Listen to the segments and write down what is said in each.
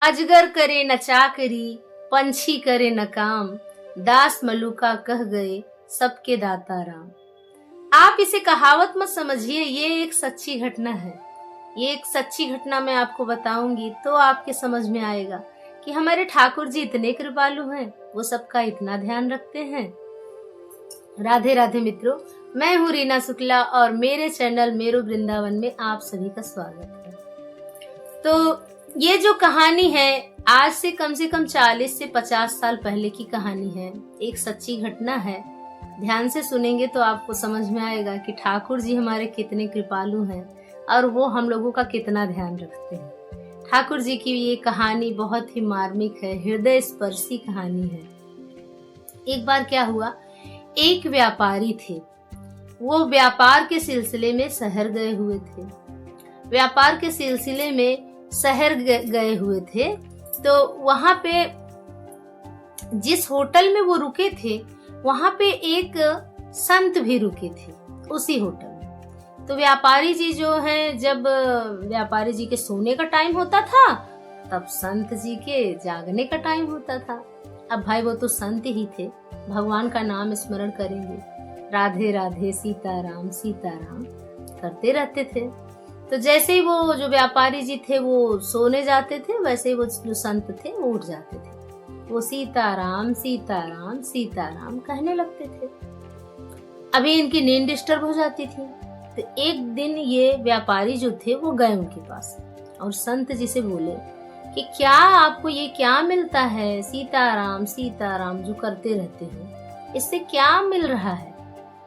अजगर करे न चाकरी, पंछी करे न काम, दास मलुका कह गए सबके दाता राम। आप इसे कहावत मत समझिए, ये एक सच्ची घटना है। ये एक सच्ची घटना मैं आपको बताऊंगी तो आपके समझ में आएगा कि हमारे ठाकुर जी इतने कृपालु हैं, वो सबका इतना ध्यान रखते हैं। राधे राधे मित्रों, मैं हूँ रीना शुक्ला और मेरे चैनल मेरो वृंदावन में आप सभी का स्वागत है। तो ये जो कहानी है आज से कम 40 से 50 साल पहले की कहानी है, एक सच्ची घटना है। ध्यान से सुनेंगे तो आपको समझ में आएगा कि ठाकुर जी हमारे कितने कृपालु हैं और वो हम लोगों का कितना ध्यान रखते हैं। ठाकुर जी की ये कहानी बहुत ही मार्मिक है, हृदय स्पर्शी कहानी है। एक बार क्या हुआ, एक व्यापारी थे। वो व्यापार के सिलसिले में शहर गए हुए थे। व्यापार के सिलसिले में शहर गए हुए थे तो वहां पे जिस होटल में वो रुके थे वहां पे एक संत भी रुके थे उसी होटल में। तो व्यापारी जी जो हैं, जब व्यापारी जी के सोने का टाइम होता था तब संत जी के जागने का टाइम होता था। अब भाई वो तो संत ही थे, भगवान का नाम स्मरण करेंगे, राधे राधे सीताराम सीताराम करते रहते थे। तो जैसे ही वो जो व्यापारी जी थे वो सोने जाते थे, वैसे ही वो जो संत थे वो उठ जाते थे। वो सीताराम सीताराम सीताराम कहने लगते थे। अभी इनकी नींद डिस्टर्ब हो जाती थी। तो एक दिन ये व्यापारी जो थे वो गए उनके पास और संत जी से बोले कि क्या आपको ये क्या मिलता है, सीताराम सीताराम जो करते रहते हो, इससे क्या मिल रहा है?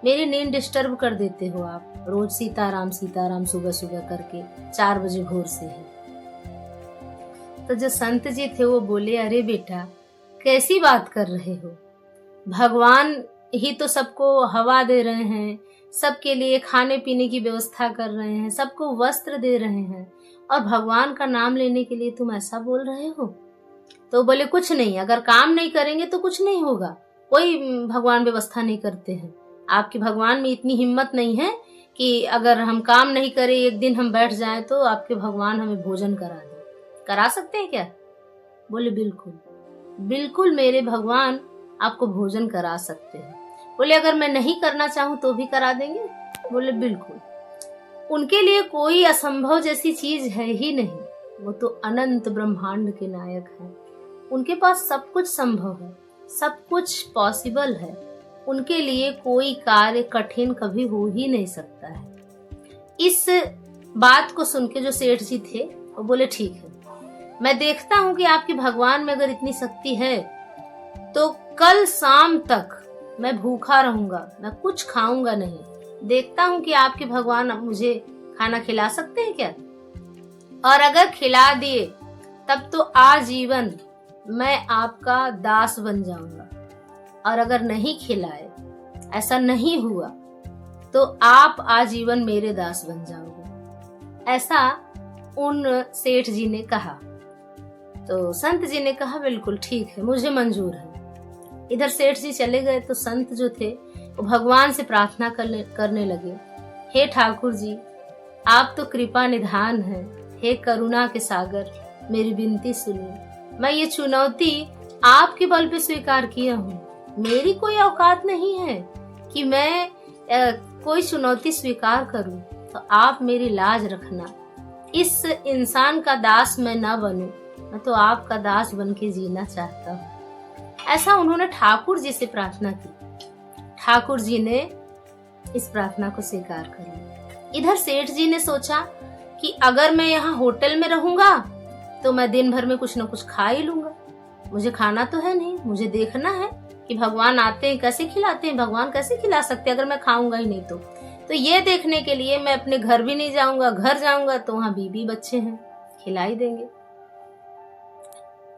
मेरी नींद डिस्टर्ब कर देते हो आप, रोज सीताराम सीताराम सुबह सुबह करके 4 बजे भोर से है। तो जो संत जी थे वो बोले, अरे बेटा कैसी बात कर रहे हो, भगवान ही तो सबको हवा दे रहे हैं, सबके लिए खाने पीने की व्यवस्था कर रहे हैं, सबको वस्त्र दे रहे हैं और भगवान का नाम लेने के लिए तुम ऐसा बोल रहे हो? तो बोले कुछ नहीं, अगर काम नहीं करेंगे तो कुछ नहीं होगा, कोई भगवान व्यवस्था नहीं करते हैं। आपके भगवान में इतनी हिम्मत नहीं है कि अगर हम काम नहीं करें एक दिन हम बैठ जाएं तो आपके भगवान हमें भोजन करा दें। करा सकते हैं क्या? बोले बिल्कुल बिल्कुल, मेरे भगवान आपको भोजन करा सकते हैं। बोले अगर मैं नहीं करना चाहूं तो भी करा देंगे? बोले बिल्कुल। उनके लिए कोई असंभव जैसी चीज है ही नहीं, वो तो अनंत ब्रह्मांड के नायक हैं। उनके पास सब कुछ संभव है, सब कुछ पॉसिबल है। उनके लिए कोई कार्य कठिन कभी हो ही नहीं सकता है। इस बात को सुन के जो सेठ जी थे वो बोले ठीक है, मैं देखता हूँ कि आपके भगवान में अगर इतनी शक्ति है तो कल शाम तक मैं भूखा रहूंगा, मैं कुछ खाऊंगा नहीं। देखता हूँ कि आपके भगवान मुझे खाना खिला सकते हैं क्या, और अगर खिला दिए तब तो आजीवन मैं आपका दास बन जाऊंगा, और अगर नहीं खिलाए, ऐसा नहीं हुआ तो आप आजीवन मेरे दास बन जाओगे। ऐसा उन सेठ जी ने कहा। तो संत जी ने कहा बिल्कुल ठीक है, मुझे मंजूर है। इधर सेठ जी चले गए तो संत जो थे वो भगवान से प्रार्थना करने लगे, हे ठाकुर जी आप तो कृपा निधान हैं, हे करुणा के सागर मेरी विनती सुनिए। मैं ये चुनौती आपके बल पे स्वीकार किया हूँ, मेरी कोई औकात नहीं है कि मैं कोई चुनौती स्वीकार करूं, तो आप मेरी लाज रखना। इस इंसान का दास मैं ना बनूं, मैं तो आपका दास बन के जीना चाहता हूँ। ऐसा उन्होंने ठाकुर जी से प्रार्थना की। ठाकुर जी ने इस प्रार्थना को स्वीकार कर लिया। इधर सेठ जी ने सोचा कि अगर मैं यहाँ होटल में रहूंगा तो मैं दिन भर में कुछ न कुछ खा ही लूंगा, मुझे खाना तो है नहीं, मुझे देखना है कि भगवान आते हैं कैसे खिलाते हैं, भगवान कैसे खिला सकते हैं अगर मैं खाऊंगा ही नहीं तो ये देखने के लिए मैं अपने घर भी नहीं जाऊंगा, घर जाऊंगा तो वहां बीबी बच्चे हैं खिला ही देंगे।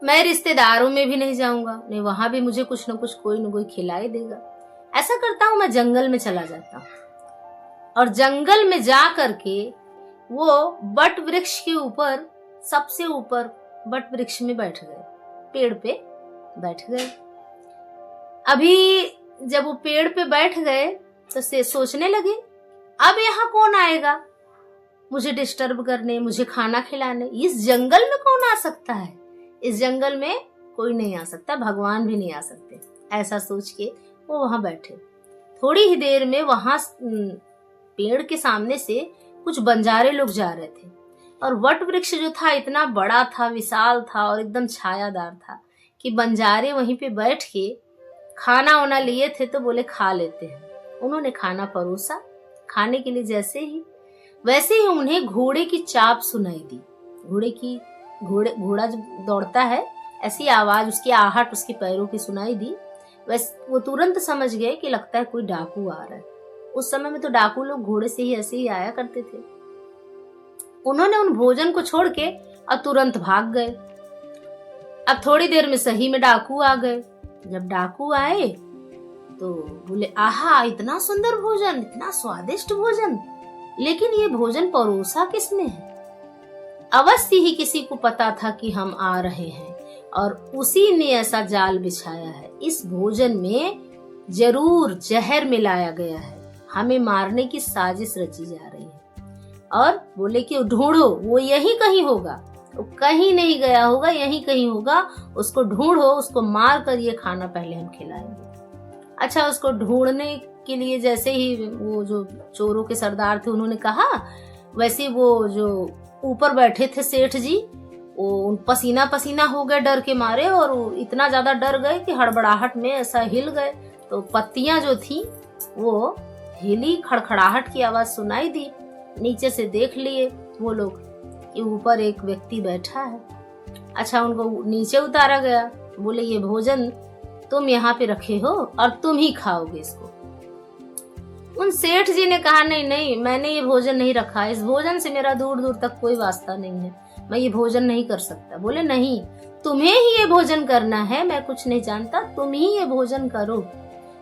मैं रिश्तेदारों में भी नहीं जाऊंगा, नहीं वहां भी मुझे कुछ न कुछ कोई न कोई खिला ही देगा। ऐसा करता हूं, मैं जंगल में चला जाता हूँ और जंगल में जा करके वो बट वृक्ष के ऊपर, सबसे ऊपर बट वृक्ष में बैठ गए, पेड़ पे बैठ गए। अभी जब वो पेड़ पे बैठ गए तो सोचने लगे अब यहाँ कौन आएगा मुझे डिस्टर्ब करने, मुझे खाना खिलाने, इस जंगल में कौन आ सकता है, इस जंगल में कोई नहीं आ सकता, भगवान भी नहीं आ सकते। ऐसा सोच के वो वहां बैठे। थोड़ी ही देर में वहां पेड़ के सामने से कुछ बंजारे लोग जा रहे थे और वट वृक्ष जो था इतना बड़ा था, विशाल था और एकदम छायादार था कि बंजारे वहीं पे बैठ के खाना वाना लिए थे तो बोले खा लेते हैं। उन्होंने खाना परोसा। खाने के लिए वैसे ही उन्हें घोड़े की चाप सुनाई दी। घोड़ा जब दौड़ता है ऐसी आवाज, उसकी आहट उसके पैरों की सुनाई दी। वैसे वो तुरंत समझ गए कि लगता है कोई डाकू आ रहा है। उस समय में तो डाकू लोग घोड़े से ही ऐसे ही आया करते थे। उन्होंने उन भोजन को छोड़ के और तुरंत भाग गए। अब थोड़ी देर में सही में डाकू आ गए। जब डाकू आए तो बोले आहा, इतना सुंदर भोजन, इतना स्वादिष्ट भोजन, लेकिन ये भोजन परोसा किसने है? अवश्य ही किसी को पता था कि हम आ रहे हैं और उसी ने ऐसा जाल बिछाया है। इस भोजन में जरूर जहर मिलाया गया है, हमें मारने की साजिश रची जा रही है। और बोले कि ढूंढो, वो यहीं कहीं होगा, वो कहीं नहीं गया होगा, यहीं कहीं होगा, उसको ढूंढो, उसको मार कर ये खाना पहले हम खिलाएंगे। अच्छा, उसको ढूंढने के लिए जैसे ही वो जो चोरों के सरदार थे उन्होंने कहा, वैसे वो जो ऊपर बैठे थे सेठ जी, वो पसीना पसीना हो गए डर के मारे और वो इतना ज्यादा डर गए कि हड़बड़ाहट में ऐसा हिल गए। तो पत्तियां जो थी वो हिली, खड़खड़ाहट की आवाज सुनाई दी। नीचे से देख लिए वो लोग कि ऊपर एक व्यक्ति बैठा है। अच्छा, उनको नीचे उतारा गया। बोले ये भोजन तुम यहाँ पे रखे हो और तुम ही खाओगे इसको। उन सेठ जी ने कहा नहीं नहीं, मैंने ये भोजन नहीं रखा, इस भोजन से मेरा दूर दूर तक कोई वास्ता नहीं है, मैं ये भोजन नहीं कर सकता। बोले नहीं, तुम्हें ही ये भोजन करना है, मैं कुछ नहीं जानता, तुम ही ये भोजन करो।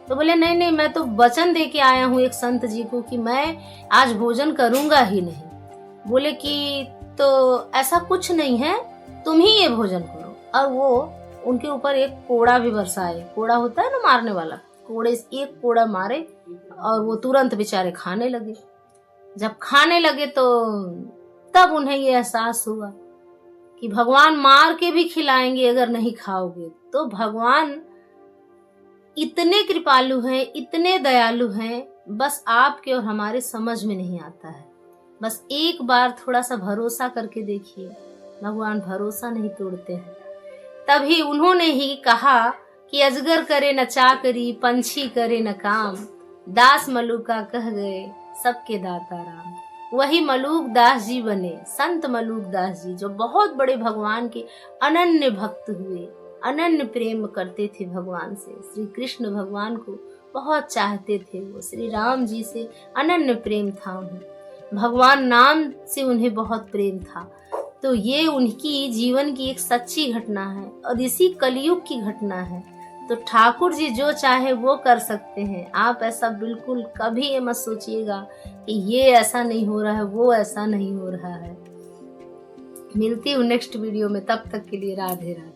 तो बोले नहीं नहीं, मैं तो वचन दे के आया हूँ एक संत जी को कि मैं आज भोजन करूंगा ही नहीं। बोले कि तो ऐसा कुछ नहीं है, तुम ही ये भोजन करो। और वो उनके ऊपर एक कोड़ा भी बरसाए। कोड़ा होता है ना मारने वाला, कोड़े एक कोड़ा मारे और वो तुरंत बेचारे खाने लगे। जब खाने लगे तो तब उन्हें ये एहसास हुआ कि भगवान मार के भी खिलाएंगे अगर नहीं खाओगे। तो भगवान इतने कृपालु हैं, इतने दयालु हैं, बस आपके और हमारे समझ में नहीं आता है। बस एक बार थोड़ा सा भरोसा करके देखिए, भगवान भरोसा नहीं तोड़ते हैं। तभी उन्होंने ही कहा कि अजगर करे न चाकरी, पंछी करे न काम, दास मलूका कह गए सबके दाता राम। वही मलूक दास जी बने, संत मलूक दास जी, जो बहुत बड़े भगवान के अनन्य भक्त हुए, अनन्य प्रेम करते थे भगवान से। श्री कृष्ण भगवान को बहुत चाहते थे वो, श्री राम जी से अनन्य प्रेम था उन्हें, भगवान नाम से उन्हें बहुत प्रेम था। तो ये उनकी जीवन की एक सच्ची घटना है और इसी कलयुग की घटना है। तो ठाकुर जी जो चाहे वो कर सकते हैं। आप ऐसा बिल्कुल कभी ये मत सोचिएगा कि ये ऐसा नहीं हो रहा है, वो ऐसा नहीं हो रहा है। मिलती हूँ नेक्स्ट वीडियो में, तब तक के लिए राधे राधे।